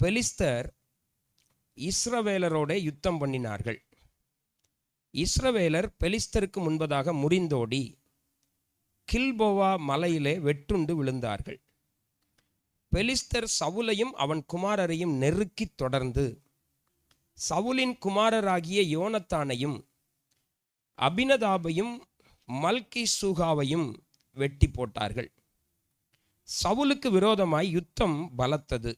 பெலிஸ்தர் இஸ்ரவேலரோட யுத்தம் பண்ணினார்கள். இஸ்ரவேலர் பெலிஸ்தருக்கு முன்பதாக முறிந்தோடி கில்போவா மலையிலே வெட்டுண்டு விழுந்தார்கள். பெலிஸ்தர் சவுலையும் அவன் குமாரரையும் நெருக்கி தொடர்ந்து சவுலின் குமாரராகிய யோனத்தானையும் அபினதாபையும் மல்கி சூகாவையும் வெட்டி போட்டார்கள். சவுலுக்கு விரோதமாய் யுத்தம் பலத்தது.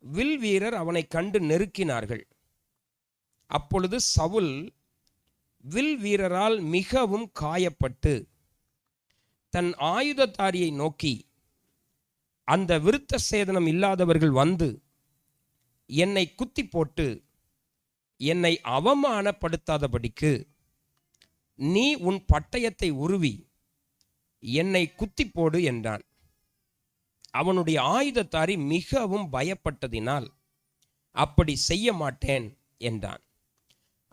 வில் வீரர் அவனை கண்டு நெருக்கினார்கள். அப்பொழுது சவுல் வில் வீரரால் மிகவும் காயப்பட்டு தன் ஆயுததாரியை நோக்கி, அந்த விருத்த சேதனம் இல்லாதவர்கள் வந்து என்னை குத்தி போட்டு என்னை அவமானப்படுத்தாதபடிக்கு நீ உன் பட்டயத்தை உருவி என்னை குத்தி போடு என்றான். அவனுடைய ஆயுததாரி மிகவும் பயப்பட்டதினால் அப்படி செய்ய மாட்டேன் என்றான்.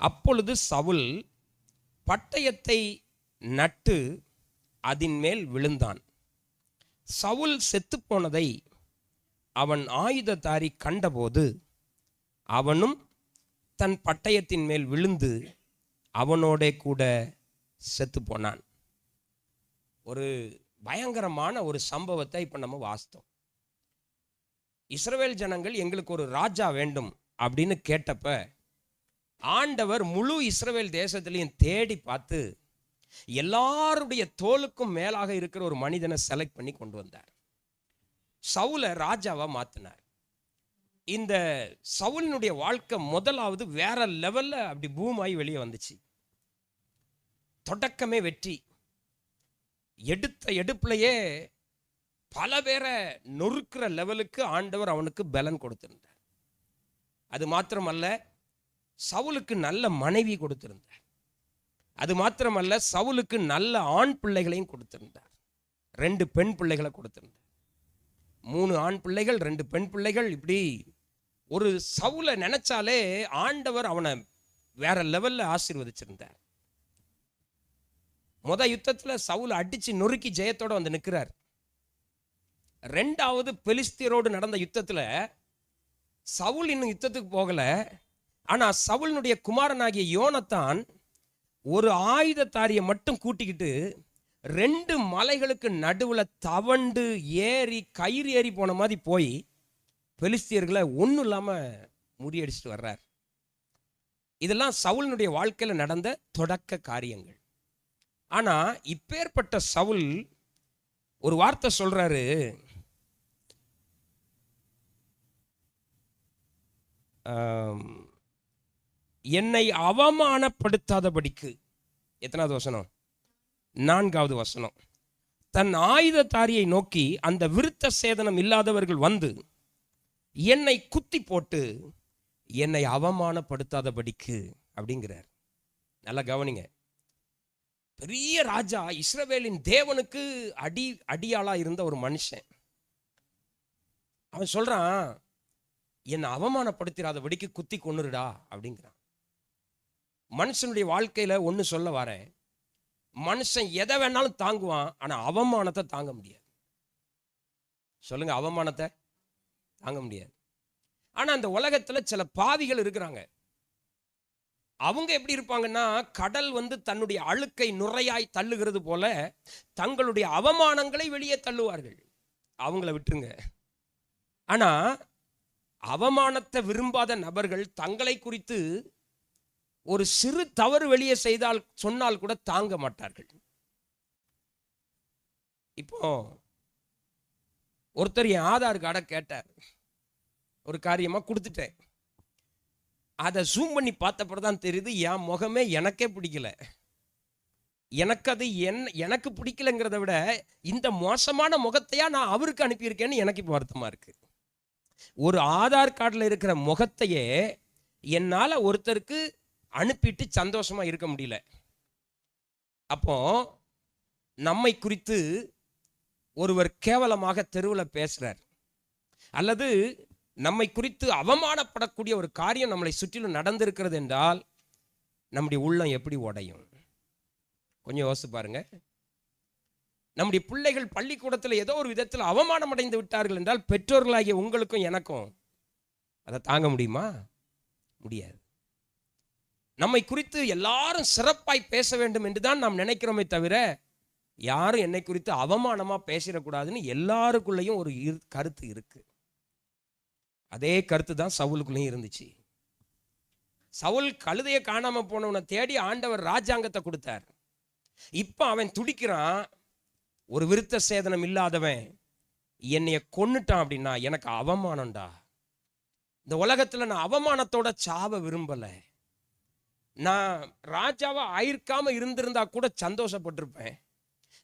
அப்பொழுது சவுல் பட்டயத்தை நட்டு அதன் மேல் விழுந்தான். சவுல் செத்துப்போனதை அவன் ஆயுததாரி கண்டபோது அவனும் தன் பட்டயத்தின் மேல் விழுந்து அவனோட கூட செத்து போனான். ஒரு பயங்கரமான ஒரு சம்பவத்தை இப்போ நம்ம வாசித்தோம். இஸ்ரவேல் ஜனங்கள் எங்களுக்கு ஒரு ராஜா வேண்டும் அப்படின்னு கேட்டப்ப ஆண்டவர் முழு இஸ்ரவேல் தேசத்திலையும் தேடி பார்த்து எல்லாருடைய தோலுக்கும் மேலாக இருக்கிற ஒரு மனிதனை செலக்ட் பண்ணி கொண்டு வந்தார். சவுலை ராஜாவா மாத்தினார். இந்த சவுலினுடைய வாழ்க்கை முதலாவது வேற லெவல்ல அப்படி பூமாயி வெளியே வந்துச்சு. தொடக்கமே வெற்றி. எடுத்த எடுப்புலையே பல பேரை நொறுக்கிற லெவலுக்கு ஆண்டவர் அவனுக்கு பலன் கொடுத்திருந்தார். அது மாத்திரமல்ல, சவுலுக்கு நல்ல மனைவி கொடுத்திருந்தார். அது மாத்திரமல்ல, சவுலுக்கு நல்ல ஆண் பிள்ளைகளையும் கொடுத்திருந்தார். 2 பெண் பிள்ளைகளை கொடுத்திருந்தார். 3 ஆண் பிள்ளைகள், 2 பெண் பிள்ளைகள். இப்படி ஒரு சவுலை நினைச்சாலே ஆண்டவர் அவனை வேற லெவல்ல ஆசீர்வதிச்சிருந்தார். யுத்தத்தில் சவுல் அடிச்சு நொறுக்கி ஜெயத்தோட வந்து நிற்கிறார். 2வது பெலிஸ்தியரோடு நடந்த யுத்தத்தில் சவுல் இன்னும் யுத்தத்துக்கு போகல. ஆனா சவுலினுடைய குமாரனாகிய யோனத்தான் ஒரு ஆயுததாரியை மட்டும் கூட்டிக்கிட்டு 2 மலைகளுக்கு நடுவில் தவண்டு ஏறி கயிறு ஏறி போன மாதிரி போய் பெலிஸ்தியர்களை ஒன்றும் இல்லாமல் முறியடிச்சுட்டு வர்றார். இதெல்லாம் சவுலினுடைய வாழ்க்கையில் நடந்த தொடக்க காரியங்கள். ஆனா இப்பேற்பட்ட சவுல் ஒரு வார்த்தை சொல்றாரு, என்னை அவமானப்படுத்தாதபடிக்கு. எத்தனாவது வசனம்? 4வது வசனம். தன் ஆயுததாரியை நோக்கி, அந்த விருத்த சேதனம் இல்லாதவர்கள் வந்து என்னை குத்தி போட்டு என்னை அவமானப்படுத்தாதபடிக்கு அப்படிங்கிறார். நல்லா கவனிங்க. பெரிய ராஜா, இஸ்ரவேலின் தேவனுக்கு அடியாளா இருந்த ஒரு மனுஷன். அவன் சொல்றான், என்னை அவமானப்படுத்திடாதபடிக்கு குத்தி கொன்னுருடா அப்படிங்கிறான். மனுஷனுடைய வாழ்க்கையில ஒன்று சொல்ல வரேன், மனுஷன் எதை வேணாலும் தாங்குவான், ஆனா அவமானத்தை தாங்க முடியாது. சொல்லுங்க, அவமானத்தை தாங்க முடியாது. ஆனா அந்த உலகத்துல சில பாவிகள் இருக்கிறாங்க. அவங்க எப்படி இருப்பாங்கன்னா, கடல் வந்து தன்னுடைய அழுக்கை நுரையாய் தள்ளுகிறது போல தங்களுடைய அவமானங்களை வெளியே தள்ளுவார்கள். அவங்கள விட்டுருங்க. ஆனா அவமானத்தை விரும்பாத நபர்கள் தங்களை குறித்து ஒரு சிறு தவறு வெளியே சொன்னால் கூட தாங்க மாட்டார்கள். இப்போ ஒருத்தர் என் ஆதார் கார்டை கேட்டார். ஒரு காரியமா கொடுத்துட்டேன். அதை ஜூம் பண்ணி பார்த்தப்பறம் தான் தெரியுது என் முகமே எனக்கே பிடிக்கல. எனக்கு அது எனக்கு பிடிக்கலங்கிறத விட இந்த மோசமான முகத்தையா நான் அவருக்கு அனுப்பியிருக்கேன்னு எனக்கு இப்போ வருத்தமா இருக்கு. ஒரு ஆதார் கார்டில் இருக்கிற முகத்தையே என்னால் ஒருத்தருக்கு அனுப்பிட்டு சந்தோஷமா இருக்க முடியல. அப்போ நம்மை குறித்து ஒருவர் கேவலமாக தெருவில் பேசுறார், அல்லது நம்மை குறித்து அவமானப்படக்கூடிய ஒரு காரியம் நம்மளை சுற்றிலும் நடந்திருக்கிறது என்றால் நம்முடைய உள்ளம் எப்படி உடையும்? கொஞ்சம் யோசிச்சு பாருங்க. நம்முடைய பிள்ளைகள் பள்ளிக்கூடத்தில் ஏதோ ஒரு விதத்தில் அவமானம் அடைந்து விட்டார்கள் என்றால் பெற்றோர்களாகிய உங்களுக்கும் எனக்கும் அதை தாங்க முடியுமா? முடியாது. நம்மை குறித்து எல்லாரும் சிறப்பாய் பேச வேண்டும் என்று தான் நாம் நினைக்கிறோமே தவிர, யாரும் என்னை குறித்து அவமானமா பேசிடக்கூடாதுன்னு எல்லாருக்குள்ளேயும் ஒரு கருத்து இருக்கு. அதே கருத்து தான் சவுலுக்குள்ளேயும் இருந்துச்சு. சவுல் கழுதையை காணாம போனவனை தேடி ஆண்டவர் ராஜாங்கத்தை கொடுத்தார். இப்ப அவன் துடிக்கிறான், ஒரு விருத்த சேதனம் இல்லாதவன் என்னைய கொன்னுட்டான் அப்படின்னா எனக்கு அவமானம்டா. இந்த உலகத்துல நான் அவமானத்தோட சாவ விரும்பல. நான் ராஜாவா ஆயிருக்காம இருந்திருந்தா கூட சந்தோஷப்பட்டிருப்பேன்.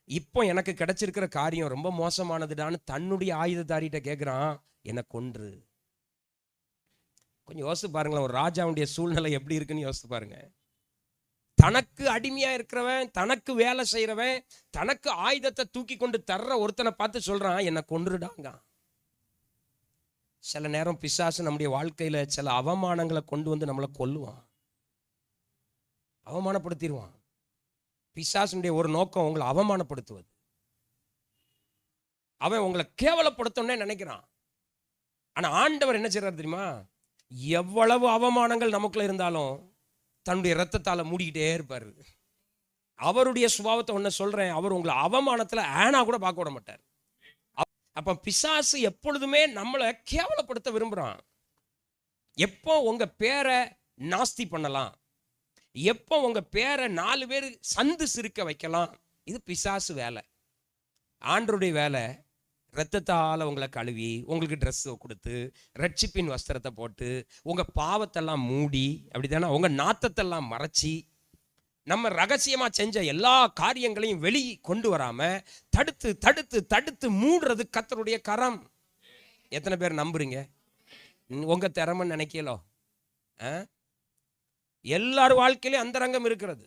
இப்போ எனக்கு கிடைச்சிருக்கிற காரியம் ரொம்ப மோசமானதுடான்னு தன்னுடைய ஆயுததாரிட்ட கேட்கிறான், என்னை கொன்று. கொஞ்சம் யோசித்து பாருங்களேன், ஒரு ராஜாவுடைய சூழ்நிலை எப்படி இருக்குன்னு யோசித்து பாருங்க. தனக்கு அடிமையா இருக்கிறவன், தனக்கு வேலை செய்யறவன், தனக்கு ஆயுதத்தை தூக்கி கொண்டு தர்ற ஒருத்தனை பார்த்து சொல்றான், என்னை கொன்றுடாங்க. சில நேரம் பிசாசு நம்முடைய வாழ்க்கையில சில அவமானங்களை கொண்டு வந்து நம்மளை கொல்லுவான், அவமானப்படுத்திடுவான். பிசாசுடைய ஒரு நோக்கம் உங்களை அவமானப்படுத்துவது. அவன் உங்களை கேவலப்படுத்தணும்னு நினைக்கிறான். ஆனா ஆண்டவர் என்ன செய்யறாரு தெரியுமா? எவ்வளவு அவமானங்கள் நமக்குள்ள இருந்தாலும் தன்னுடைய ரத்தத்தால மூடிக்கிட்டே இருப்பாரு. அவருடைய சுபாவத்தை ஒண்ணு சொல்றேன், அவர் உங்களை அவமானத்துல ஆனா கூட பார்க்க விட மாட்டார். அப்ப பிசாசு எப்பொழுதுமே நம்மளை கேவலப்படுத்த விரும்புறான். எப்போ உங்க பேரை நாஸ்தி பண்ணலாம், எப்போ உங்க பேரை 4 பேர் சந்து சிரிக்க வைக்கலாம், இது பிசாசு வேலை. ஆண்டவருடைய வேலை இரத்தத்தால் உங்களை கழுவி, உங்களுக்கு ட்ரெஸ் கொடுத்து, ரட்சிப்பின் வஸ்திரத்தை போட்டு, உங்க பாவத்தெல்லாம் மூடி, அப்படித்தானே, உங்க நாத்தத்தெல்லாம் மறைச்சி, நம்ம ரகசியமா செஞ்ச எல்லா காரியங்களையும் வெளியே கொண்டு வராம தடுத்து தடுத்து தடுத்து மூடுறது கர்த்தருடைய கரம். எத்தனை பேர் நம்புறீங்க? உங்க திறமைன்னு நினைக்கலோ? எல்லார் வாழ்க்கையிலும் அந்தரங்கம் இருக்கிறது.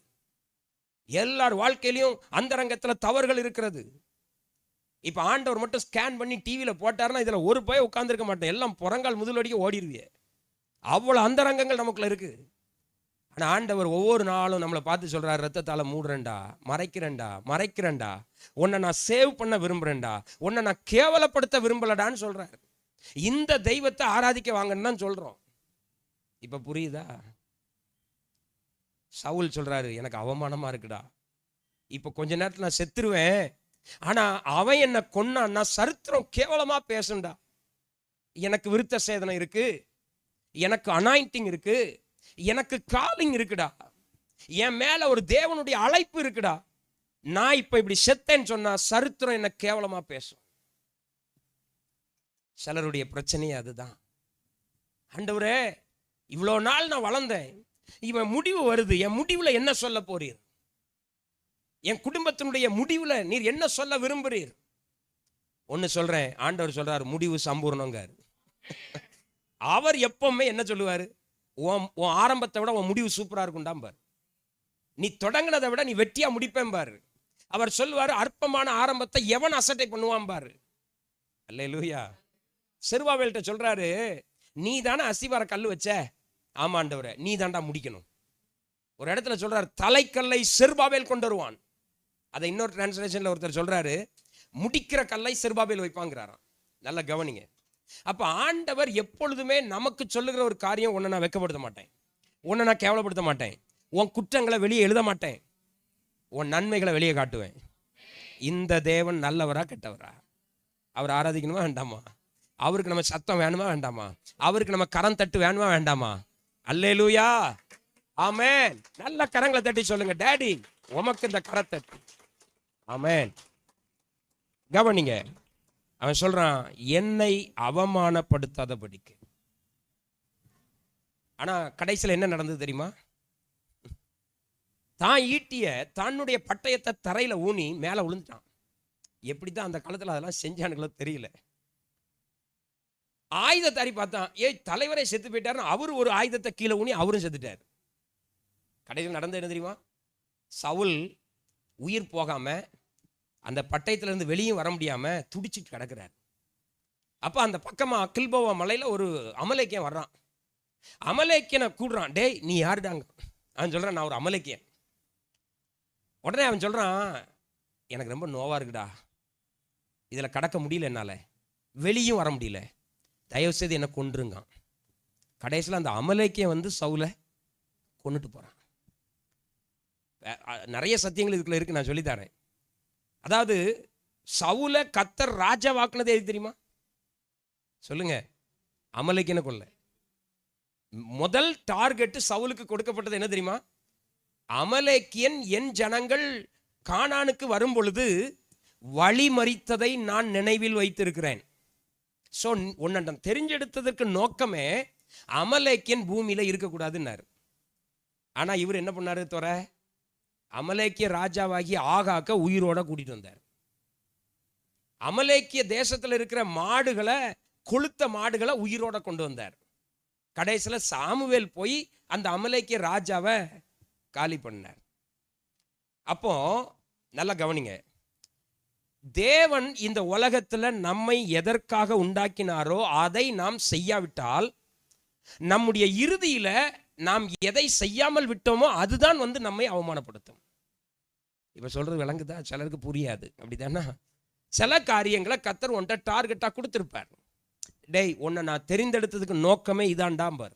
எல்லார் வாழ்க்கையிலும் அந்தரங்கத்தில் தவறுகள் இருக்கிறது. இப்ப ஆண்டவர் மட்டும் ஸ்கேன் பண்ணி டிவியில போட்டாருன்னா இதுல ஒரு பய உட்கார்ந்துருக்க மாட்டேன், எல்லாம் புறங்கால் முதலடிக்க ஓடிடுவிய. அவ்வளவு அந்தரங்கங்கள் நமக்குள்ள இருக்கு. ஆனா ஆண்டவர் ஒவ்வொரு நாளும் நம்மளை பார்த்து சொல்றாரு, ரத்தத்தால மூடுறேன்டா, மறைக்கிறேன்டா, உன்னை நான் சேவ் பண்ண விரும்புறேன்டா, உன்னை நான் கேவலப்படுத்த விரும்பலடான்னு சொல்றாரு. இந்த தெய்வத்தை ஆராதிக்க வாங்கன்னு தான் சொல்றோம். இப்ப புரியுதா? சவுல் சொல்றாரு, எனக்கு அவமானமா இருக்குடா, இப்ப கொஞ்ச நேரத்துல நான் செத்துருவேன், ஆனா அவன் என்ன கொன்னான்னா சரித்திரம் கேவலமா பேசுண்டா. எனக்கு விருத்த சேதனம் இருக்கு, எனக்கு அனாயிண்டிங் இருக்கு, எனக்கு காலிங் இருக்குடா, என் மேல ஒரு தேவனுடைய அழைப்பு இருக்குடா. நான் இப்ப இப்படி செத்தேன்னு சொன்னா சரித்திரம் என்ன கேவலமா பேசும். சிலருடைய பிரச்சனையே அதுதான். ஆண்டவரே, இவ்வளோ நாள் நான் வளர்ந்தேன், இவன் முடிவு வருது, என் முடிவுல என்ன சொல்ல போறீர்? என் குடும்பத்தினுடைய முடிவுல நீர் என்ன சொல்ல விரும்புறீர்? ஒன்னு சொல்றேன், ஆண்டவர் சொல்றாரு, முடிவு சம்பூர்ணங்காரு. அவர் எப்பவுமே என்ன சொல்லுவாரு? உன் ஆரம்பத்தை விட உன் முடிவு சூப்பரா இருக்கும்டாம் பாரு. நீ தொடங்கினதை விட நீ வெட்டியா முடிப்பேன் பாரு. அவர் சொல்லுவாரு, அற்பமான ஆரம்பத்தை எவன் அசட்டை பண்ணுவான் பாரு. அல்லேலூயா. செருபாபேல்கிட்ட சொல்றாரு, நீ தானே அஸ்திவார கல்லு வச்ச? ஆமாண்டவரே, நீ தாண்டா முடிக்கணும். ஒரு இடத்துல சொல்றாரு, தலைக்கல்லை செருபாபேல் கொண்டு வருவான். அதை இன்னொரு டிரான்ஸ்லேஷன்ல ஒருத்தர் சொல்றாரு, முடிக்கிற கல்லை செருபாபேல் வைப்பாங்கிறாராம். நல்ல கவனிங்க. அப்ப ஆண்டவர் எப்பொழுதுமே நமக்கு சொல்லுகிற ஒரு காரியம், உன்னை நான் வெட்கப்படுத்த மாட்டேன், உன்னை நான் கேவலப்படுத்த மாட்டேன், உன் குற்றங்களை வெளியே எழுத மாட்டேன், உன் நன்மைகளை வெளியே காட்டுவேன். இந்த தேவன் நல்லவரா கெட்டவரா? அவர் ஆராதிக்கணுமா வேண்டாமா? அவருக்கு நம்ம சத்தம் வேணுமா வேண்டாமா? அவருக்கு நம்ம கரம் தட்டு வேணுமா வேண்டாமா? அல்லேலூயா, ஆமென். நல்ல கரங்களை தட்டி சொல்லுங்க, டாடி உமக்கு இந்த கரத்தட்டு. ஆமென். கவனிங்க, அவன் சொல்றான், என்னை அவமானப்படுத்தாதபடிக்கு. ஆனா கடைசியில் என்ன நடந்தது தெரியுமா? தான் ஈட்டிய தன்னுடைய பட்டயத்தை தரையில ஊனி மேல விழுந்துட்டான். எப்படிதான் அந்த காலத்துல அதெல்லாம் செஞ்சானுங்களோ தெரியல. ஆயுதத்தாரி பார்த்தான், தலைவரை செத்து போயிட்டாருன்னு அவரு ஒரு ஆயுதத்தை கீழே ஊனி அவரும் செத்துட்டார். கடைசியில் நடந்தது என்ன தெரியுமா? சவுல் உயிர் போகாம அந்த பட்டயத்துல இருந்து வெளியும் வர முடியாம துடிச்சிட்டு கிடக்கிறார். அப்ப அந்த பக்கமா கில்போவா மலையில ஒரு அமலேக்கியன் வர்றான். அமலேக்கியனை கூடுறான், டேய் நீ யாருடாங்க? அவன் சொல்றான், நான் ஒரு அமலேக்கியன். உடனே அவன் சொல்றான், எனக்கு ரொம்ப நோவா இருக்குடா, இதுல கடக்க முடியல, என்னால வெளியும் வர முடியல, தயவு செய்து என்ன கொன்றுங்க. கடைசியில் அந்த அமலேக்கே வந்து சவுலை கொண்டுட்டு போகிறான். நிறைய சத்தியங்கள் இதுக்குள்ள இருக்கு, நான் சொல்லித்தரேன். அதாவது சவுலை கர்த்தர் ராஜா வாக்குனது எது தெரியுமா? சொல்லுங்க. அமலேக்கின கொல்ல முதல் டார்கெட் சவுலுக்கு கொடுக்கப்பட்டது என்ன தெரியுமா? அமலேக்கியன் என் ஜனங்கள் கானானுக்கு வரும் பொழுது வழிமறித்ததை நான் நினைவில் வைத்திருக்கிறேன். ஸோ உன்னை தெரிஞ்செடுத்ததற்கு நோக்கமே அமலேக்கியன் பூமியில இருக்கக்கூடாதுன்னாரு. ஆனா இவர் என்ன பண்ணாரு? தோற அமலேக்கிய ராஜாவாகி ஆகாக்க உயிரோட கூட்டிட்டு வந்தார். அமலேக்கிய தேசத்தில் இருக்கிற மாடுகளை, கொளுத்த மாடுகளை உயிரோட கொண்டு வந்தார். கடைசியில் சாமுவேல் போய் அந்த அமலேக்கிய ராஜாவை காலி பண்ணார். அப்போ நல்லா கவனிங்க, தேவன் இந்த உலகத்தில் நம்மை எதற்காக உண்டாக்கினாரோ அதை நாம் செய்யாவிட்டால் நம்முடைய இறுதியில நாம் எதை செய்யாமல் விட்டோமோ அதுதான் வந்து நம்மை அவமானப்படுத்தும். இப்ப சொல்றது விளங்குதா? சிலருக்கு புரியாது, அப்படிதானா? சில காரியங்களை கர்த்தர் உன்ட்ட டார்கெட்டா கொடுத்திருப்பார். டேய், உன்னை நான் தெரிந்தெடுத்ததுக்கு நோக்கமே இதாண்டாம்பார்.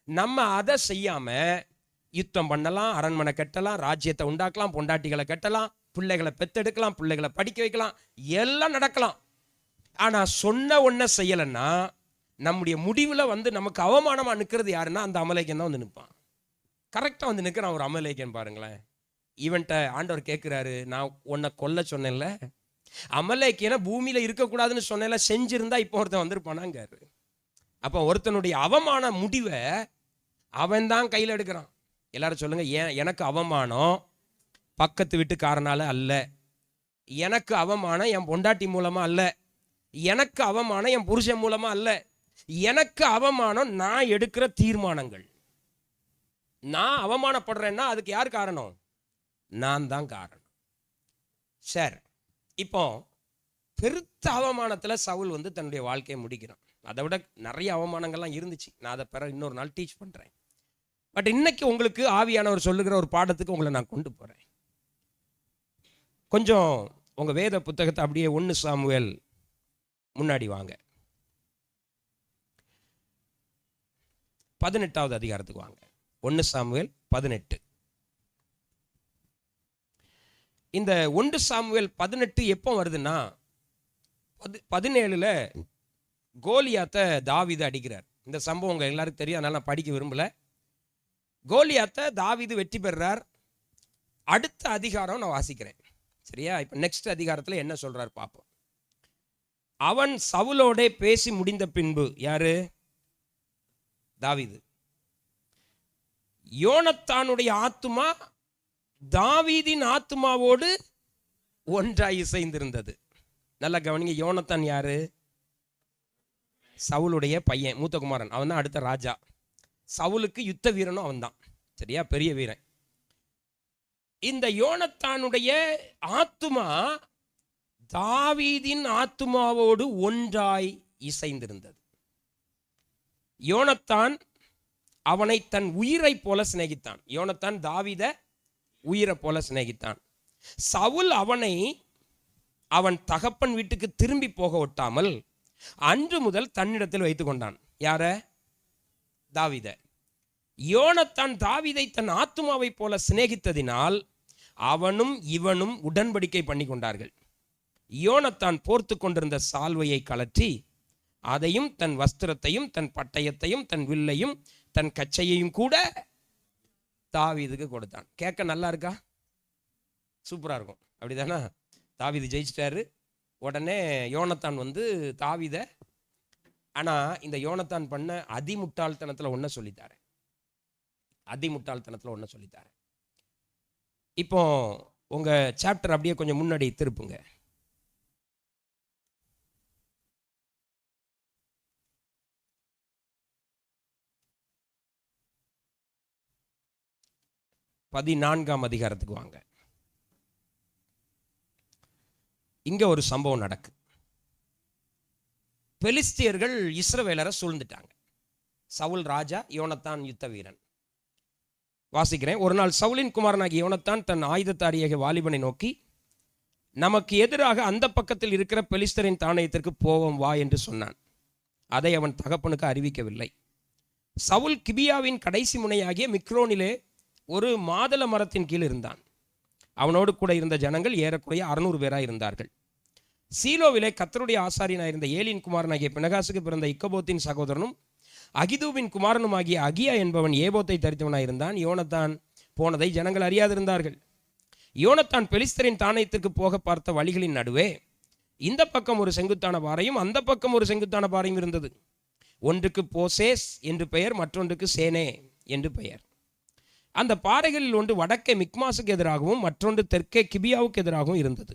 நம்ம அதை செய்யாம யுத்தம் பண்ணலாம், அரண்மனை கட்டலாம், ராஜ்யத்தை உண்டாக்கலாம், பொண்டாட்டிகளை கட்டலாம், பிள்ளைகளை பெத்தெடுக்கலாம், பிள்ளைகளை படிக்க வைக்கலாம், எல்லாம் நடக்கலாம். ஆனா சொன்ன ஒன்ன செய்யலைன்னா நம்முடைய முடிவில் வந்து நமக்கு அவமானமா நிற்கிறது யாருன்னா அந்த அமலேக்கியன் தான் வந்து நிற்பான். கரெக்டாக வந்து நிற்கிறான் ஒரு அமலேக்கியன். பாருங்களேன், இவன்ட்ட ஆண்டவர் கேட்குறாரு, நான் உன்னை கொல்ல சொன்னேன்ல, அமலேக்கியனை பூமியில இருக்கக்கூடாதுன்னு சொன்னேன்ல, செஞ்சிருந்தா இப்போ ஒருத்தன் வந்திருப்பானாங்காரு. அப்போ ஒருத்தனுடைய அவமான முடிவை அவன் தான் கையில் எடுக்கிறான். எல்லாரும் சொல்லுங்க, எனக்கு அவமானம் பக்கத்து வீட்டுக்காரனால அல்ல, எனக்கு அவமானம் என் பொண்டாட்டி மூலமா அல்ல, எனக்கு அவமானம் என் புருஷன் மூலமா அல்ல, எனக்கு அவமானம் நான் எடுக்கிற தீர்மானங்கள். நான் அவமானப்படுறேன்னா அதுக்கு யார் காரணம்? நான் தான் காரணம். சரி, இப்போ பெருத்த அவமானத்தில் சவுல் வந்து தன்னுடைய வாழ்க்கையை முடிக்கிறான். அதை விட நிறைய அவமானங்கள்லாம் இருந்துச்சு, நான் அதை பிற இன்னொரு நாள் டீச் பண்ணுறேன். பட் இன்னைக்கு உங்களுக்கு ஆவியானவர் சொல்லுகிற ஒரு பாடத்துக்கு உங்களை நான் கொண்டு போகிறேன். கொஞ்சம் உங்கள் வேத புத்தகத்தை அப்படியே 1 சாமுவேல் முன்னாடி வாங்க, 18வது அதிகாரத்துக்கு வாங்க. 1 சாமுவேல் 18. இந்த 1 சாமுவேல் 18 எப்போ வருதுன்னா 17ல் கோலியாத்தை தாவீது அடிக்கிறார். இந்த சம்பவம் உங்க எல்லாருக்கும் தெரியும், அதனால நான் படிக்க விரும்பல. கோலியாத்தை தாவீது வெற்றி பெறார். அடுத்த அதிகாரம் நான் வாசிக்கிறேன், சரியா? இப்போ நெக்ஸ்ட் அதிகாரத்தில் என்ன சொல்றார் பார்ப்போம். அவன் சவுலோட பேசி முடிந்த பின்பு, யாரு? தாவீது. யோனத்தானுடைய ஆத்துமா தாவீதின் ஆத்துமாவோடு ஒன்றாய் இசைந்திருந்தது. நல்லா கவனிங்க, யோனத்தான் யாரு? சவுலுடைய பையன், மூத்த குமாரன். அவன் தான் அடுத்த ராஜா. சவுலுக்கு யுத்த வீரனும் அவன் தான், சரியா? பெரிய வீரன். இந்த யோனத்தானுடைய ஆத்துமா தாவீதின் ஆத்துமாவோடு ஒன்றாய் இசைந்திருந்தது. யோனத்தான் அவனை தன் உயிரை போல சிநேகித்தான். யோனத்தான் தாவீத உயிரை போல சிநேகித்தான். சவுல் அவனை அவன் தகப்பன் வீட்டுக்கு திரும்பி போக ஒட்டாமல் அன்று முதல் தன்னிடத்தில் வைத்துக் கொண்டான். யார? தாவீத. யோனத்தான் தாவீதை தன் ஆத்துமாவை போல சிநேகித்ததினால் அவனும் இவனும் உடன்படிக்கை பண்ணி கொண்டார்கள். யோனத்தான் போர்த்து கொண்டிருந்த சால்வையை கலற்றி அதையும் தன் வஸ்திரத்தையும் தன் பட்டயத்தையும் தன் வில்லையும் தன் கச்சையையும் கூட தாவீதுக்கு கொடுத்தான். கேட்க நல்லா இருக்கா? சூப்பரா இருக்கும், அப்படிதானா? தாவீது ஜெயிச்சிட்டாரு. உடனே யோனத்தான் வந்து தாவீத, ஆனா இந்த யோனத்தான் பண்ண அதிமுட்டாள்தனத்துல ஒன்ன சொல்லித்தாரு. இப்போ உங்க சாப்டர் அப்படியே கொஞ்சம் முன்னாடி திருப்புங்க. பதினான்காம் அதிகாரத்துக்கு வாங்க. இங்க ஒரு சம்பவம் நடக்கு. பெலிஸ்தியர்கள் இஸ்ரவேலரை சூழ்ந்துட்டாங்க. சவுல் ராஜா, யோனத்தான் யுத்த வீரன். வாசிக்கிறேன். ஒரு நாள் சவுலின் குமாரனாகிய யோனத்தான் தன் ஆயுதத்தாரியாக வாலிபனை நோக்கி, நமக்கு எதிராக அந்த பக்கத்தில் இருக்கிற பெலிஸ்தரின் தானியத்திற்கு போவோம் வா என்று சொன்னான். அதை அவன் தகப்பனுக்கு அறிவிக்கவில்லை. சவுல் கிபியாவின் கடைசி முனையாகிய மிக்ரோனிலே ஒரு மாதள மரத்தின் கீழ் இருந்தான். அவனோடு கூட இருந்த ஜனங்கள் ஏறக்குறைய 600 பேராக இருந்தார்கள். சீலோவிலே கர்த்தருடைய ஆசாரியனாயிருந்த ஏலியின் குமாரனாகிய பினகாசுக்கு பிறந்த இக்கபோத்தின் சகோதரனும் அகிதூவின் குமாரனுமாகிய அகியா என்பவன் ஏபோத்தை தரித்தவனாயிருந்தான். யோனத்தான் போனதை ஜனங்கள் அறியாதிருந்தார்கள். யோனத்தான் பெலிஸ்தரின் தானியத்திற்கு போக பார்த்த வழிகளின் நடுவே இந்த பக்கம் ஒரு செங்குத்தான பாறையும் அந்த பக்கம் ஒரு செங்குத்தான பாறையும் இருந்தது. ஒன்றுக்கு போசேஸ் என்று பெயர், மற்றொன்றுக்கு சேனே என்று பெயர். அந்த பாறைகளில் ஒன்று வடக்கே மிக்மாசுக்கு எதிராகவும் மற்றொன்று தெற்கே கிபியாவுக்கு எதிராகவும் இருந்தது.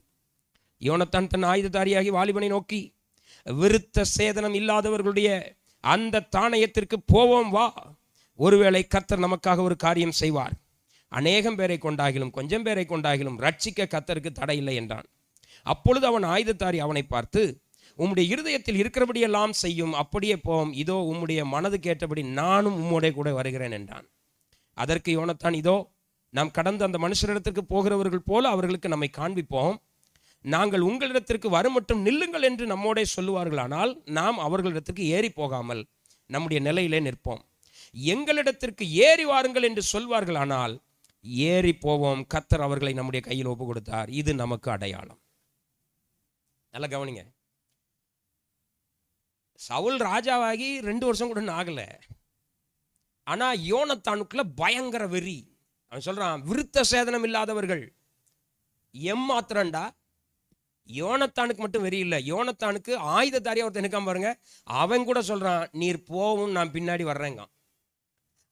யோனத்தான் தன் ஆயுததாரியாகி வாலிபனை நோக்கி, விருத்த சேதனம் இல்லாதவர்களுடைய அந்த தானியத்திற்கு போவோம் வா, ஒருவேளை கர்த்தர் நமக்காக ஒரு காரியம் செய்வார். அநேகம் பேரை கொண்டாகிலும் கொஞ்சம் பேரை கொண்டாகிலும் ரட்சிக்க கர்த்தருக்கு தடை இல்லை என்றான். அப்பொழுது அவன் ஆயுததாரி அவனை பார்த்து, உம்முடைய இருதயத்தில் இருக்கிறபடியெல்லாம் செய்யும், அப்படியே போம், இதோ உம்முடைய மனது கேட்டபடி நானும் உம்முடைய கூட வருகிறேன் என்றான். அதற்கு யோனத்தான், இதோ நாம் கடந்து அந்த மனுஷரிடத்திற்கு போகிறவர்கள் போல அவர்களுக்கு நம்மை காண்பிப்போம். நாங்கள் உங்களிடத்திற்கு வரும் மட்டும் நில்லுங்கள் என்று நம்மோடே சொல்லுவார்களானால் நாம் அவர்களிடத்திற்கு ஏறி போகாமல் நம்முடைய நிலையிலே நிற்போம். எங்களிடத்திற்கு ஏறி வாருங்கள் என்று சொல்வார்களானால் ஏறி போவோம். கர்த்தர் அவர்களை நம்முடைய கையில் ஒப்பு கொடுத்தார், இது நமக்கு அடையாளம். நல்லா கவனிங்க. சவுல் ராஜாவாகி 2 வருஷம் கூட ஆகல. ஆனா யோனத்தானுக்குள்ள பயங்கர வெறி. அவன் சொல்றான், விருத்த சேதனம் இல்லாதவர்கள் எம்மாத்திரண்டா. யோனத்தானுக்கு மட்டும் வெறி இல்லை, யோனத்தானுக்கு ஆயுததாரியா ஒருத்தன் இருக்கான் பாருங்க, அவன் கூட சொல்றான், நீர் போவும், நான் பின்னாடி வர்றேங்க.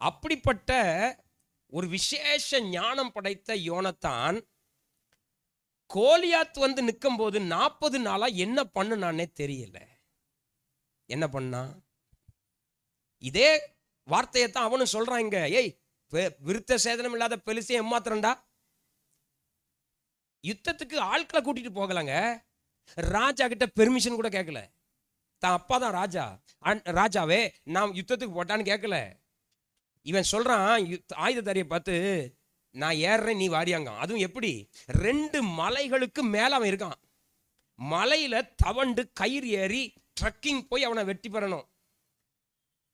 அப்படிப்பட்ட ஒரு விசேஷ ஞானம் படைத்த யோனத்தான் கோலியாத் வந்து நிற்கும் போது 40 நாளா என்ன பண்ணுனானே தெரியல. என்ன பண்ணா? இதே வார்த்தையத்தான் அவனும் சொல்றான் இங்க. ஏய், விருத்த சேதனம் இல்லாத பெலிஸ்தியன் எம்மாத்திரண்டா. யுத்தத்துக்கு ஆட்களை கூட்டிட்டு போகலங்க. ராஜா கிட்ட பெர்மிஷன் கூட கேட்கல. தான் அப்பா தான் ராஜா. ராஜாவே நான் யுத்தத்துக்கு போட்டான்னு கேட்கல. இவன் சொல்றான் ஆயுததாரியை பார்த்து, நான் ஏறுறேன், நீ வாரியாங்க. அதுவும் எப்படி? 2 மலைகளுக்கு மேல அவன் இருக்கான். மலையில தவண்டு கயிறு ஏறி ட்ரக்கிங் போய் அவனை வெட்டி பெறணும்.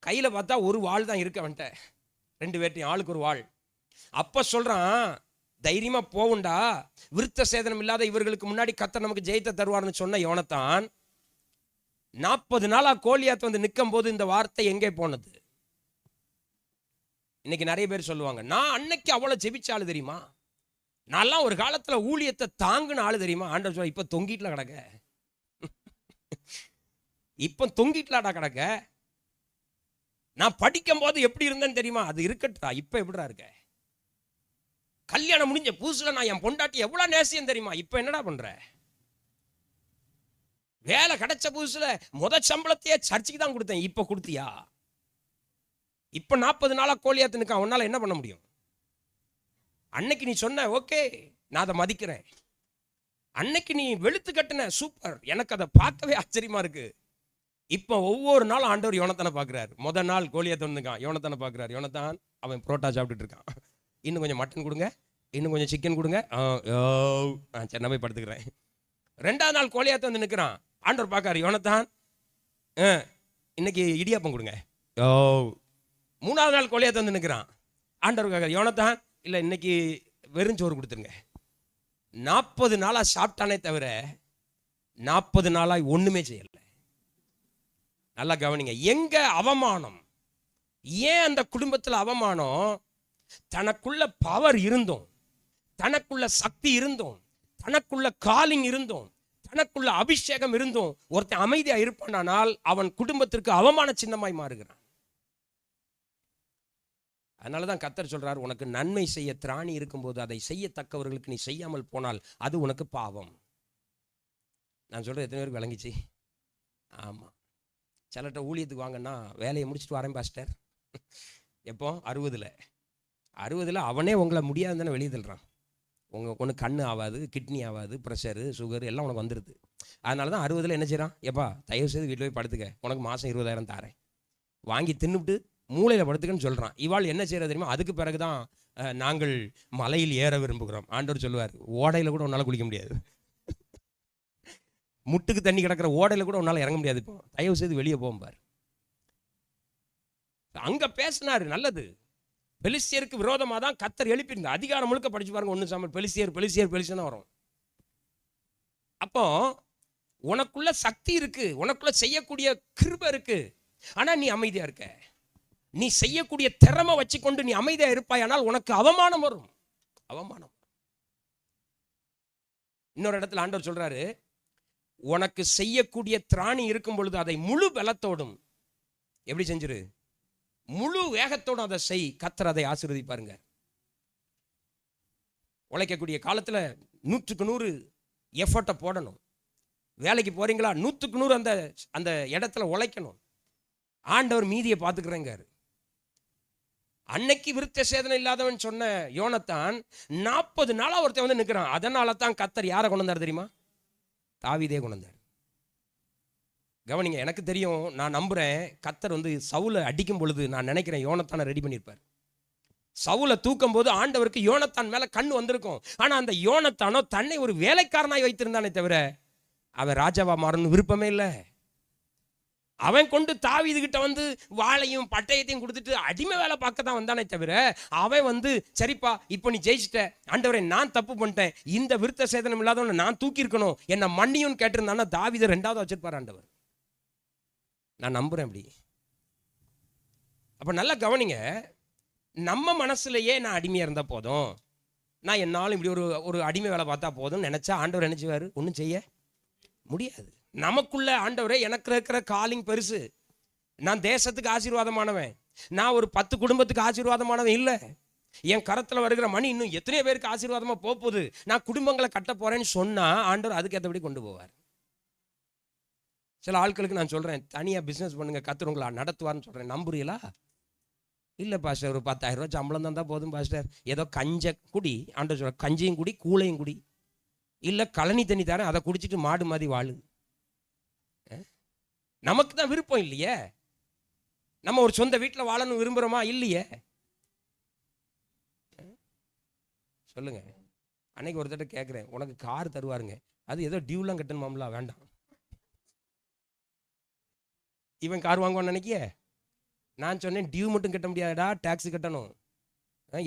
கையில பார்த்தா ஒரு வாள் தான் இருக்கு அவன்கிட்ட, 2 பேர்ட்டையும் ஆளுக்கு ஒரு வாள். அப்ப சொல்றான், தைரியமா போவுண்டா, விருத்த சேதனம் இல்லாத இவர்களுக்கு முன்னாடி கர்த்தர் நமக்கு ஜெயத்தை தருவார்னு சொன்ன யோனத்தான் 40 நாளா கோலியாத் வந்து நிற்கும் போது இந்த வார்த்தை எங்கே போனது? இன்னைக்கு நிறைய பேர் சொல்லுவாங்க, நான் அன்னைக்கு அவ்வளவு ஜெபிச்ச ஆளு தெரியுமா, நான்லாம் ஒரு காலத்துல ஊழியத்தை தாங்குன ஆளு தெரியுமா. ஆண்டவர் சொல்ல, இப்ப தொங்கிட்டுல கிடக்க, இப்ப தொங்கிட்டுலாடா கிடக்க. நான் படிக்கும் போது எப்படி இருந்தேன்னு தெரியுமா, அது இருக்கட்டா, இப்ப எப்படிடா இருக்க. கல்யாணம் முடிஞ்ச புதுசுல நான் என் பொண்டாட்டி எவ்வளவு நேசியம் தெரியுமா, இப்ப என்னடா பண்ற. வேலை கிடைச்ச புதுசுல சம்பளத்தையே சர்ச்சுக்கு தான் கொடுத்தேன், இப்ப கொடுத்தியா. இப்ப 40 நாளா கோலியாத்துனுக்கு அவனால என்ன பண்ண முடியும். அன்னைக்கு நீ சொன்ன, ஓகே, நான் அதை மதிக்கிறேன். அன்னைக்கு நீ வெளுத்து கட்டின, சூப்பர், எனக்கு அதை பார்க்கவே ஆச்சரியமா இருக்கு. இப்ப ஒவ்வொரு நாளும் ஆண்டவர் யோனத்தானை பார்க்கிறார். முதல் நாள் கோலியாத் வந்துக்கான், யோனத்தானை பார்க்கிறார். யோனத்தான் அவன் புரோட்டா சாப்பிட்டுட்டு இருக்கான். இன்னும் கொஞ்சம் மட்டன் கொடுங்க, இன்னும் கொஞ்சம் சிக்கன் கொடுங்க. சரி, நான் போய் படுத்துக்கிறேன். 2ஆவது நாள் கோலியாத் வந்து நிற்கிறான். ஆண்டவர் பார்க்காரு, யோனத்தான் இன்னைக்கு இடியாப்பம் கொடுங்க. 3ஆவது நாள் கோலியாத் வந்து நிற்கிறான். ஆண்டவர் பார்க்காரு, யோனத்தான் இல்லை இன்னைக்கு வெறுஞ்சோறு கொடுத்துருங்க. 40 நாளா சாப்பிட்டானே தவிர 40 நாளாய் ஒண்ணுமே செய்யல. நல்லா கவனிங்க. எங்க அவமானம்? ஏன் அந்த குடும்பத்தில் அவமானம்? தனக்குள்ள பவர் இருந்தோம், தனக்குள்ள சக்தி இருந்தோம், தனக்குள்ள காலிங் இருந்தோம், தனக்குள்ள அபிஷேகம் இருந்தோம், ஒருத்தன் அமைதியா இருப்பானால் அவன் குடும்பத்திற்கு அவமான சின்னமாய் மாறுகிறான். அதனாலதான் கர்த்தர் சொல்றார், உனக்கு நன்மை செய்ய திராணி இருக்கும்போது அதை செய்யத்தக்கவர்களுக்கு நீ செய்யாமல் போனால் அது உனக்கு பாவம். நான் சொல்றது எத்தனை பேருக்கு விளங்கிச்சு? ஆமா. சிலட்ட ஊழியத்துக்கு வாங்கன்னா வேலையை முடிச்சுட்டு வரேன் பாஸ்டர். எப்போ? 60ல் அவனே உங்களை முடியாது தானே வெளியே தள்ளுறான். ஒன்று கண்ணு ஆகாது, கிட்னி ஆகாது, ப்ரெஷரு, சுகர் எல்லாம் உனக்கு வந்துடுது. அதனால தான் 60ல் என்ன செய்கிறான், எப்பா தயவு செய்து வீட்டில் போய் படுத்துக்க, உனக்கு மாதம் 20,000 தாரேன், வாங்கி தின்னுவிட்டு மூளையில் படுத்துக்கன்னு சொல்கிறான். இவாள் என்ன செய்கிறது தெரியுமா? அதுக்கு பிறகு தான் நாங்கள் மலையில் ஏற விரும்புகிறோம். ஆண்டவர் சொல்லுவார், ஓடையில் கூட உன்னால் குளிக்க முடியாது, முட்டுக்கு தண்ணி கிடக்கிற ஓடையில் கூட உன்னால் இறங்க முடியாது, இப்போ தயவு செய்து வெளியே போகும்பார். அங்க பேசினாரு, நல்லது. பெலிஸ்தியருக்கு விரோதமாக தான் கர்த்தர் எழுப்பியிருந்த அதிகாரம் முழுக்க படிச்சு பாருங்க. 1 சாமுவேல். பெலிஸ்தியர் தான் வரும். அப்போ உனக்குள்ள சக்தி இருக்கு, உனக்குள்ள செய்யக்கூடிய கிருபை இருக்கு, ஆனா நீ அமைதியா இருக்க. நீ செய்யக்கூடிய திறமை வச்சுக்கொண்டு நீ அமைதியா இருப்பாயானால் உனக்கு அவமானம் வரும். அவமானம். இன்னொரு இடத்துல ஆண்டவர் சொல்றாரு, உனக்கு செய்யக்கூடிய திராணி இருக்கும் பொழுது அதை முழு பலத்தோடும் எப்படி செஞ்சிரு, முழு வேகத்தோடும் அதை செய், கர்த்தர் அதை ஆசீர்வதிப்பாருங்க. உழைக்கக்கூடிய காலத்துல 100க்கு 100 எஃபர்ட்டை போடணும். வேலைக்கு போறீங்களா, 100க்கு 100 அந்த அந்த இடத்துல உழைக்கணும். ஆண்டவர் மீதியை பார்த்துக்கிறேங்க. அன்னைக்கு விருத்த சேதனை இல்லாதவன் சொன்ன யோனத்தான் 40 நாளா ஒருத்தன் வந்து நிற்கிறான். அதனால தான் கர்த்தர் யாரை கொண்டு வந்தார் தெரியுமா? தாவீதே கொண்டு வந்தார். கவனிங்க, எனக்கு தெரியும், நான் நம்புறேன், கர்த்தர் வந்து சவுலை அடிக்கும் பொழுது நான் நினைக்கிறேன் யோனத்தானை ரெடி பண்ணியிருப்பார். சவுலை தூக்கும் போது ஆண்டவருக்கு யோனத்தான் மேல கண்ணு வந்திருக்கும். ஆனா அந்த யோனத்தானோ தன்னை ஒரு வேலைக்காரனாய் வைத்திருந்தானே தவிர அவன் ராஜாவா மாறணும் விருப்பமே இல்லை. அவன் கொண்டு தாவீது கிட்ட வந்து வாளையும் பட்டயத்தையும் கொடுத்துட்டு அடிமை வேலை பார்க்க தான் வந்தானே தவிர அவன் வந்து சரிப்பா இப்போ நீ ஜெயிச்சிட்ட, ஆண்டவரே நான் தப்பு பண்ணிட்டேன், இந்த விருத்த சேதனம் இல்லாதவனை நான் தூக்கி இருக்கணும், என்ன மன்னியும் கேட்டிருந்தானா தாவீதை 2வது வச்சிருப்பார் ஆண்டவர். நான் நம்புறேன் அப்படி. அப்ப நல்லா கவனிங்க, நம்ம மனசுலயே நான் அடிமையா இருந்தா போதும், நான் என்னாலும் இப்படி ஒரு அடிமை வேலை பார்த்தா போதும் நினைச்சா ஆண்டவர் என்ன செய்வாரு? ஒன்றும் செய்ய முடியாது. நமக்குள்ள ஆண்டவரே எனக்கு இருக்கிற காலிங் பெருசு, நான் தேசத்துக்கு ஆசீர்வாதமானவன், நான் ஒரு 10 குடும்பத்துக்கு ஆசீர்வாதமானவன் இல்லை, என் கரத்தில் வருகிற மணி இன்னும் எத்தனையோ பேருக்கு ஆசீர்வாதமா போகுது, நான் குடும்பங்களை கட்ட போறேன்னு சொன்னா ஆண்டவர் அதுக்கு ஏற்றபடி கொண்டு போவார். சில ஆட்களுக்கு நான் சொல்றேன், தனியா பிசினஸ் பண்ணுங்க, கர்த்தர் உங்களை நடத்துவார்னு சொல்றேன். நம்புறீங்களா? இல்லை பாஸ்டர், ஒரு 10,000 ரூபாய் சம்பளம் தான் போதும் பாஸ்டர், ஏதோ கஞ்ச குடி, ஆண்டவர் சொல்ற கஞ்சியும் குடி கூளையும் குடி, இல்லை கழனி தண்ணி தரேன் அதை குடிச்சிட்டு மாடு மாதிரி வாழு. நமக்கு தான் விருப்பம் இல்லையே, நம்ம ஒரு சொந்த வீட்டில் வாழணும் விரும்புகிறோமா? இல்லையே. சொல்லுங்க. அன்னைக்கு ஒரு தடவை கேட்குறேன், உனக்கு கார் தருவாருங்க, அது ஏதோ டியூலாம் கட்டணுமாம்ல, வேண்டாம். இவன் கார் வாங்குவான்னு நினைக்கிய? நான் சொன்னேன் டியூ மட்டும் கட்ட முடியாதுடா, டேக்ஸ் கட்டணும்,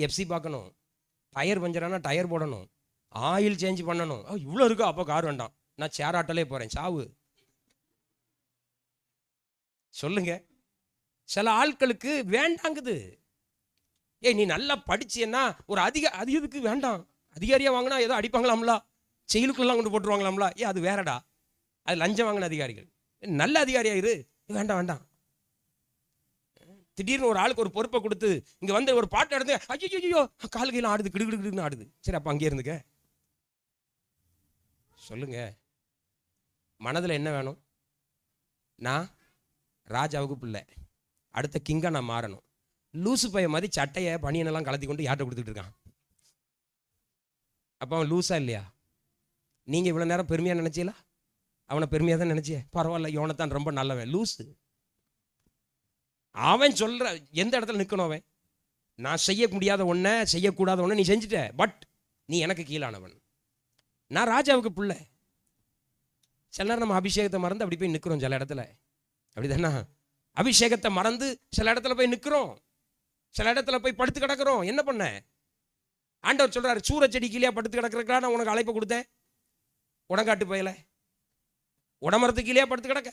எஃப்சி பார்க்கணும், டயர் பஞ்சரானா டயர் போடணும், ஆயில் சேஞ்ச் பண்ணணும். இவ்வளோ இருக்கோ, அப்போ கார் வேண்டாம், நான் சேர் ஆட்டோலே போகிறேன், சாவு. சொல்லுங்க. சில ஆட்களுக்கு வேண்டாங்குது. நீ நல்லா படிச்சேன்னா ஒரு அதிகத்துக்கு வேண்டாம், அதிகாரியா வாங்கினா ஏதோ அடிப்பாங்களாம்ல, செயலுக்குள்ளலாம் கொண்டு போட்டுருவாங்களாம்ல, அது வேறடா, அது லஞ்சம் வாங்கின அதிகாரிகள். நல்ல அதிகாரியா இரு, வேண்டாம் வேண்டாம். திடீர்னு ஒரு ஆளுக்கு ஒரு பொறுப்பை கொடுத்து இங்க வந்து ஒரு பாட்டு எடுத்து ஐயோ கால் கையில் ஆடுது, கிடுகிடுன்னு ஆடுது, சரி அப்ப அங்கே இருந்துக்க. சொல்லுங்க, மனதில் என்ன வேணும்? நான் ராஜாவுக்கு பிள்ளை, அடுத்த கிங்கா நான் மாறணும். லூசு பைய மாதிரி சட்டையை பனியனெல்லாம் கலத்தி கொண்டு யார்கிட்ட கொடுத்துட்டு இருக்கான்? அப்போ அவன் லூஸா இல்லையா? நீங்க இவ்வளோ நேரம் பெருமையா நினைச்சீங்களா? அவனை பெருமையா தான் நினைச்சிய? பரவாயில்ல, யோனத்தான் ரொம்ப நல்லவன். லூசு. அவன் சொல்ற எந்த இடத்துல நிற்கணும்? அவன் நான் செய்ய முடியாத ஒன்றை செய்யக்கூடாத ஒன்றை நீ செஞ்சுட்ட, பட் நீ எனக்கு கீழானவன், நான் ராஜாவுக்கு பிள்ளை. சில நேரம் நம்ம அபிஷேகத்தை மறந்து அப்படி போய் நிற்கிறோம் சில இடத்துல, அப்படிதானா? அபிஷேகத்தை மறந்து சில இடத்துல போய் நிற்கிறோம், சில இடத்துல போய் படுத்து கிடக்கிறோம். என்ன பண்ண? ஆண்டவர் சொல்றாரு, சூற செடி கீழே படுத்து கிடக்கிறக்கா நான் உனக்கு அழைப்பு கொடுத்தேன், உடங்காட்டு போயல, உடமரத்து கீழே படுத்து கிடக்க,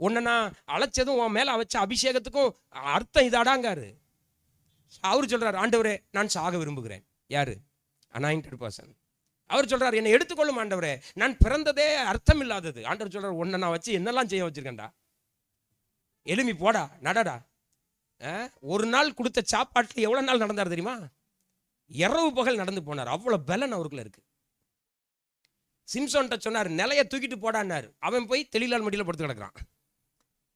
உன்னை நான் அழைச்சதும் உன் மேல வச்ச அபிஷேகத்துக்கும் அர்த்தம் இதாடாங்காரு. அவரு சொல்றாரு, ஆண்டவரே நான் சாக விரும்புகிறேன். யாரு? Anointed person. அவர் சொல்றாரு, என்னை எடுத்துக்கொள்ளும் ஆண்டவரே, நான் பிறந்ததே அர்த்தம் இல்லாதது. ஆண்டவர் சொல்றாரு, உன்னை நான் வச்சு என்னெல்லாம் செய்ய வச்சிருக்கேன்டா, எலும்பி போடா, நடடா. ஒரு நாள் கொடுத்த சாப்பாட்டில் எவ்வளவு நாள் நடந்தார் தெரியுமா? இரவு பகல் நடந்து போனார். அவ்வளவு பலன் அவருக்குள்ள இருக்கு. சிம்சோன்ட்ட சொன்னார், நிலைய தூக்கிட்டு போடான்னாரு. அவன் போய் தெளிலால் மடியில் படுத்து கிடக்குறான்.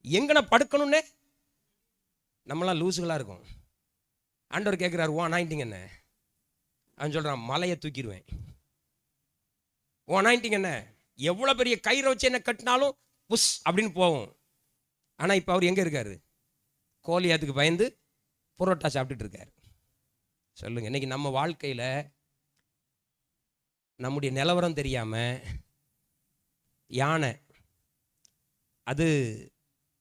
எங்கன படுக்கணும்னே நம்மளாம் லூசுகளா இருக்கும். ஆண்டவர் கேட்கிறார், ஓ அனாயிண்டிங் என்ன? அவன் சொல்றான், மலையை தூக்கிடுவேன். ஓ அனாயிண்டிங் என்ன? எவ்வளவு பெரிய கயிறை வச்சு என்ன கட்டினாலும் புஷ் அப்படின்னு போவோம். ஆனா இப்ப அவர் எங்க இருக்காரு? கோலியாத்துக்கு பயந்து புரோட்டா சாப்பிட்டுட்டு இருக்காரு. சொல்லுங்க, இன்னைக்கு நம்ம வாழ்க்கையில நம்முடைய நிலவரம் தெரியாம யானை அது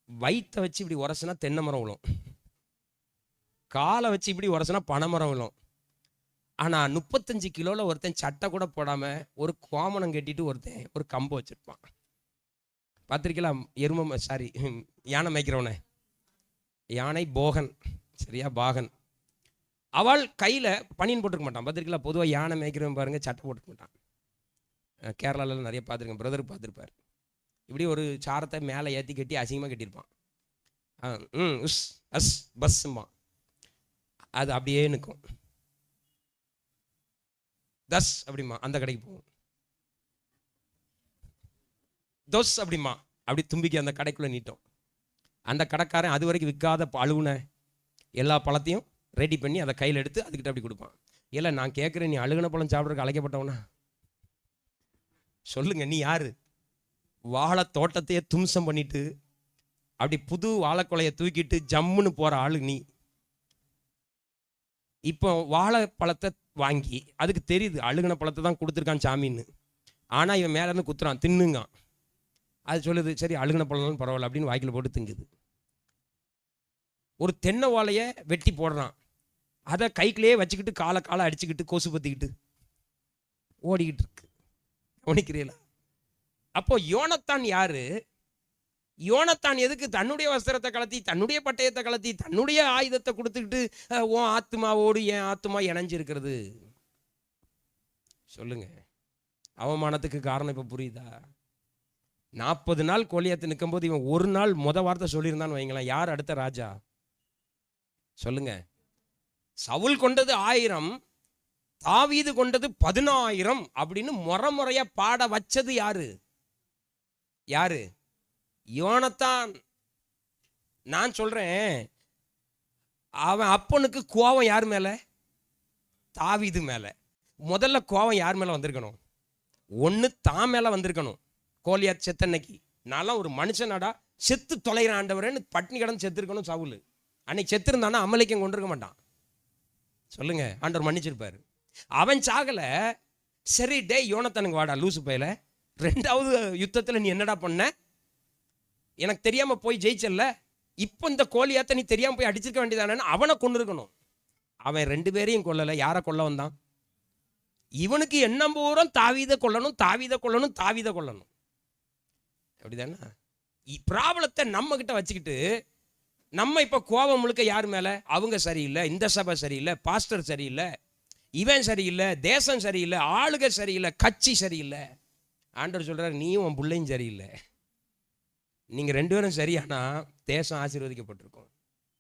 வயிற்ற வச்சு இப்படி உரசுனா தென்னை மரம் விழும். காலை வச்சு இப்படி உரசினா பனைமரம் விழும். ஆனால் 35 கிலோவில் ஒருத்தன் சட்டை கூட போடாமல் ஒரு கோமணம் கட்டிட்டு ஒருத்தன் ஒரு கம்பு வச்சுருப்பான். பார்த்துருக்கலாம்? யானை மேய்க்கிறவனே, யானை போகன், சரியா, பாகன். அவள் கையில் பனியன் போட்டுருக்க மாட்டான். பார்த்துருக்கலாம்? பொதுவாக யானை மேய்க்கிறவன் பாருங்க சட்டை போட்டுக்க மாட்டான். கேரளாவில் நிறைய பார்த்துருக்கேன், பிரதர் பார்த்துருப்பார். இப்படி ஒரு சாரத்தை மேலே ஏற்றி கட்டி அசிங்கமாக கட்டியிருப்பான். உஸ் அஸ் பஸ்ஸுமா, அது அப்படியே நிற்கும். தஸ் அப்படிமா அந்த கடைக்கு போகும். தொஸ் அப்படிமா அப்படி தும்பிக்கி அந்த கடைக்குள்ளே நீட்டோம். அந்த கடைக்காரன் அது வரைக்கும் விற்காத அழுவுன எல்லா பழத்தையும் ரெடி பண்ணி அதை கையில் எடுத்து அதுக்கிட்ட அப்படி கொடுப்பான். இல்லை நான் கேட்குறேன், நீ அழுகுன பழம் சாப்பிட்றதுக்கு அழைக்கப்பட்டவனா? சொல்லுங்க, நீ யாரு? வாழை தோட்டத்தையே தும்சம் பண்ணிட்டு அப்படி புது வாழைக்கொலையை தூக்கிட்டு ஜம்முன்னு போகிற ஆளு நீ. இப்போ வாழைப்பழத்தை வாங்கி அதுக்கு தெரியுது அழுகின பழத்தை தான் கொடுத்துருக்கான் சாமின்னு. ஆனால் இவன் மேலேருந்து குத்துறான், தின்னுங்க. அது சொல்லுது, சரி அழுகின பழம்லாம் பரவாயில்ல அப்படின்னு வாய்க்கில் போட்டு திங்குது. ஒரு தென்னை வாழையை வெட்டி போடுறான், அதை கைக்குள்ளேயே வச்சுக்கிட்டு காலை அடிச்சுக்கிட்டு கொசு பற்றிக்கிட்டு ஓடிக்கிட்டு இருக்கு. கவனிக்கிறீங்களா? அப்போ யோனத்தான் யாரு? யோனத்தான் எதுக்கு தன்னுடைய வஸ்திரத்தை கலத்தி, தன்னுடைய பட்டயத்தை கலத்தி, தன்னுடைய ஆயுதத்தை கொடுத்துக்கிட்டு உன் ஆத்மாவோடு என் ஆத்மா இணைஞ்சிருக்கிறது? சொல்லுங்க. அவமானத்துக்கு காரணம் இப்போ புரியுதா? 40 நாள் கோலியாத்து நிற்கும் போது இவன் ஒரு நாள் வார்த்தை சொல்லியிருந்தான்னு வைங்களேன், யார் அடுத்த ராஜா? சொல்லுங்க. சவுல் கொண்டது 1000, தாவீது கொண்டது 10000 அப்படின்னு முறையா பாட வச்சது யாரு? யாரு? யோனத்தான். நான் சொல்றேன், அவன் அப்பனுக்கு கோபம் யார் மேல? தாவீது மேல. முதல்ல கோபம் யார் மேல வந்திருக்கணும்? ஒன்று தான் மேல வந்திருக்கணும். கோலியாத் செத்தன்னைக்கு நான்லாம் ஒரு மனுஷனாடா, செத்து தொலைகிற ஆண்டவரேன்னு பட்னி கடந்து செத்துருக்கணும் சவுல். அன்னைக்கு செத்துருந்தானா அமலேக்கியம் கொண்டிருக்க மாட்டான். சொல்லுங்க, ஆண்டவர் மன்னிச்சிருப்பாரு. அவன் சாகல. சரி டே யோனத்தானுங்க வாடா லூசு பையல, 2வது யுத்தத்தில் நீ என்னடா பண்ண? எனக்கு தெரியாம போய் ஜெயிச்சல்ல, இப்போ இந்த கோலியாத்தை நீ தெரியாம போய் அடிச்சிருக்க வேண்டியதானு அவனை கொண்டு இருக்கணும். அவன் 2 பேரையும் கொல்லலை. யாரை கொல்ல வந்தான்? இவனுக்கு எண்ணம் பூரம் தாவீதை கொல்லணும், தாவீதை கொல்லணும், தாவீதை கொல்லணும். அப்படிதானே? ப்ராப்ளத்தை நம்ம கிட்ட வச்சுக்கிட்டு நம்ம இப்போ கோபம் முழுக்க யார் மேலே? அவங்க சரியில்லை, இந்த சபை சரியில்லை, பாஸ்டர் சரியில்லை, இவன் சரியில்லை, தேசம் சரியில்லை, ஆளுகை சரியில்லை, கட்சி சரியில்லை. ஆண்டவர் சொல்கிறார், நீயும் உன் பிள்ளையும் சரியில்லை. நீங்கள் 2 பேரும் சரியானா தேசம் ஆசீர்வதிக்கப்பட்டிருக்கும்.